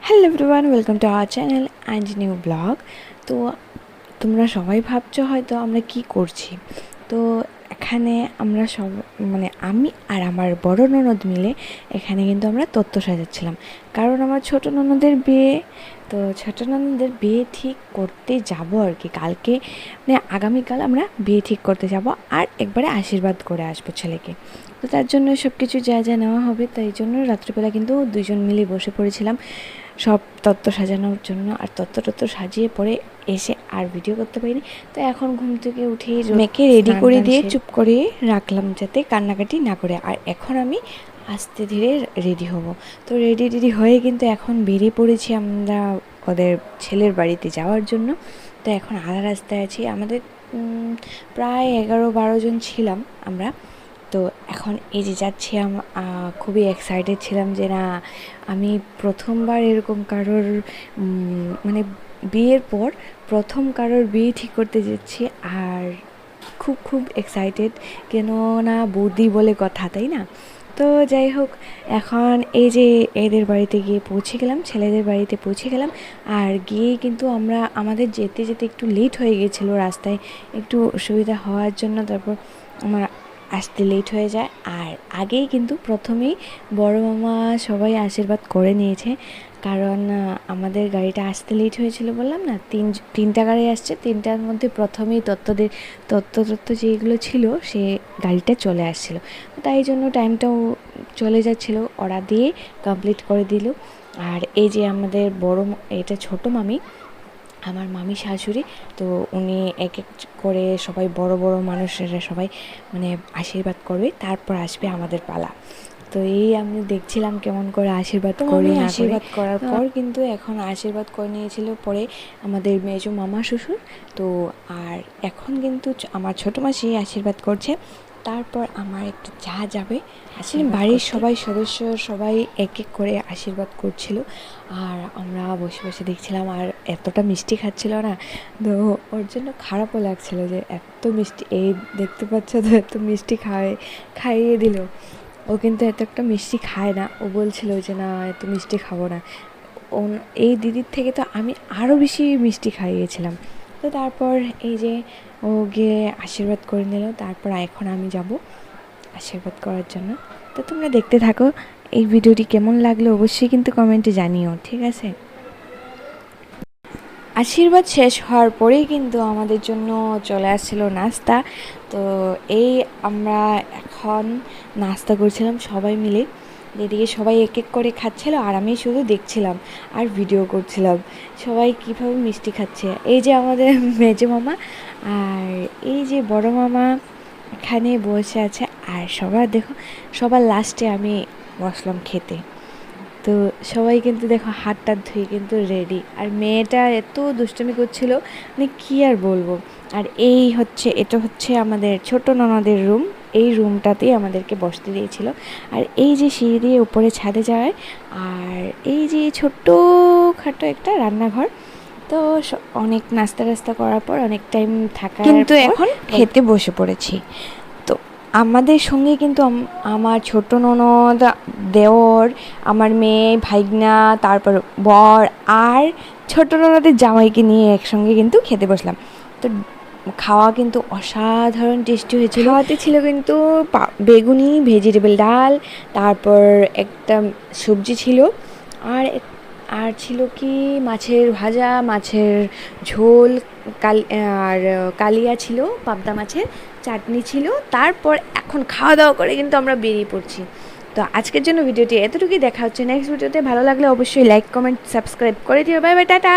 Hello everyone, welcome to our channel and new blog. তো তোমরা সবাই ভাবছো হয়তো আমরা কি করছি। তো এখানে আমরা সব আমি আর আমার বড় ননদ মিলে এখানে কিন্তু আমরা তত্ত্ব সাজাচ্ছিলাম, কারণ আমার ছোট ননদের বিয়ে। তো ছোট ননদের বিয়ে ঠিক করতে যাব আর কি, কালকে আগামীকাল আমরা বিয়ে ঠিক করতে যাব আর একবারে আশীর্বাদ করে আসবো ছেলেকে। তো তার জন্য সব কিছু যা যা নেওয়া হবে, তাই জন্য রাত্রিবেলা কিন্তু দুজন মিলে বসে পড়েছিলাম সব তত্ত্ব সাজানোর জন্য। আর তত্ত্ব সাজিয়ে পরে এসে আর ভিডিও করতে পারিনি। তো এখন ঘুম থেকে উঠেই মেয়েকে রেডি করে দিয়ে চুপ করে রাখলাম যাতে কান্নাকাটি না করে। আর এখন আমি আস্তে ধীরে রেডি হব। তো রেডি হয়ে কিন্তু এখন বেরিয়ে পড়েছি আমরা ওদের ছেলের বাড়িতে যাওয়ার জন্য। তো এখন আধা রাস্তায় আছি, আমাদের প্রায় 11-12 জন ছিলাম আমরা। তো এখন এই যে যাচ্ছি, খুবই এক্সাইটেড ছিলাম যে না, আমি প্রথমবার এরকম কারোর বিয়ের পর প্রথম কারোর বিয়ে ঠিক করতে যাচ্ছি। আর খুব এক্সাইটেড, কেন না বৌদি বলে কথা, তাই না? তো যাই হোক, এখন এই যে এদের বাড়িতে গিয়ে পৌঁছে গেলাম, ছেলেদের বাড়িতে পৌঁছে গেলাম। আর গিয়ে কিন্তু আমাদের যেতে একটু লেট হয়ে গেছিলো, রাস্তায় একটু অসুবিধা হওয়ার জন্য তারপর আমার আসতে লেট হয়ে যায়। আর আগেই কিন্তু প্রথমেই বড় মামা সবাই আশীর্বাদ করে নিয়েছে, কারণ আমাদের গাড়িটা আসতে লেট হয়েছিল, বললাম না তিনটা গাড়ি আসছে, তিনটার মধ্যে প্রথমেই তত্ত্ব যেগুলো ছিল সে গাড়িটা চলে আসছিল, তাই জন্য টাইমটাও চলে যাচ্ছিলো, ওরা দিয়ে কমপ্লিট করে দিল। আর এই যে আমাদের এটা ছোট মামি, আমার মামি শাশুড়ি, তো উনি এক এক করে সবাই বড় মানুষেরা সবাই আশীর্বাদ করবে, তারপর আসবে আমাদের পালা। তো এই আমি দেখছিলাম কেমন করে আশীর্বাদ করে, আশীর্বাদ করার পর কিন্তু এখন আশীর্বাদ করে নিয়েছিল পরে আমাদের মেজো মামা শ্বশুর। তো আর এখন কিন্তু আমার ছোটো মাসি আশীর্বাদ করছে, তারপর আমার একটু যা যাবে। আসলে বাড়ির সদস্য সবাই এক এক করে আশীর্বাদ করছিল, আর আমরা বসে বসে দেখছিলাম। আর এতটা মিষ্টি খাচ্ছিল না, তো ওর জন্য খারাপও লাগছিল যে এত মিষ্টি, এই দেখতে পাচ্ছ তো এত মিষ্টি খাইয়ে দিল। ও কিন্তু এত একটা মিষ্টি খায় না, ও বলছিল যে না এত মিষ্টি খাবো না। এই দিদির থেকে তো আমি আরও বেশি মিষ্টি খাইয়েছিলাম। তো তারপর এই যে ও গিয়ে আশীর্বাদ করে নিল, তারপর এখন আমি যাব আশীর্বাদ করার জন্য। তো তোমরা দেখতে থাকো, এই ভিডিওটি কেমন লাগলো অবশ্যই কিন্তু কমেন্টে জানিও, ঠিক আছে? আশীর্বাদ শেষ হওয়ার পরেই কিন্তু আমাদের জন্য চলে আসছিল নাস্তা। তো এই আমরা এখন নাস্তা করছিলাম সবাই মিলে, যেদিকে সবাই এক এক করে খাচ্ছিল আর আমি শুধু দেখছিলাম আর ভিডিও করছিলাম সবাই কীভাবে মিষ্টি খাচ্ছে। এই যে আমাদের মেজো মামা আর এই যে বড় মামা এখানে বসে আছে, আর সবার লাস্টে আমি বসলাম খেতে। তো সবাই কিন্তু দেখো হাত টাত ধুয়ে কিন্তু রেডি, আর মেয়েটা এত দুষ্টুমি করছিল কী আর বলবো। আর এটা হচ্ছে আমাদের ছোট ননদের রুম, এই রুমটাতেই আমাদেরকে বসতে দিয়েছিল। আর এই যে সিঁড়ি দিয়ে উপরে ছাদে যায়, আর এই যে ছোট্টখাটো একটা রান্নাঘর। তো অনেক নাস্তা করার পর অনেক টাইম থাকা, কিন্তু এখন খেতে বসে পড়েছি। তো আমাদের সঙ্গে কিন্তু আমার ছোট ননদ, দেওর, আমার মেয়ে, ভাইগনা, তারপর বর আর ছোট ননদের জামাইকে নিয়ে একসঙ্গে কিন্তু খেতে বসলাম। তো খাওয়া কিন্তু অসাধারণ টেস্টি হয়েছিল। খাওয়াতে ছিল কিন্তু বেগুনি, ভেজিটেবল ডাল, তারপর একটা সবজি ছিল, আর ছিল কি মাছের ভাজা, মাছের ঝোল, আর কালিয়া ছিল, পাবদা মাছের চাটনি ছিল। তারপর এখন খাওয়া দাওয়া করে কিন্তু আমরা বেরিয়ে পড়ছি। তো আজকের জন্য ভিডিওটি এতটুকুই, দেখা হচ্ছে নেক্সট ভিডিওতে। ভালো লাগলে অবশ্যই লাইক, কমেন্ট, সাবস্ক্রাইব করে দিও। Bye bye, tata.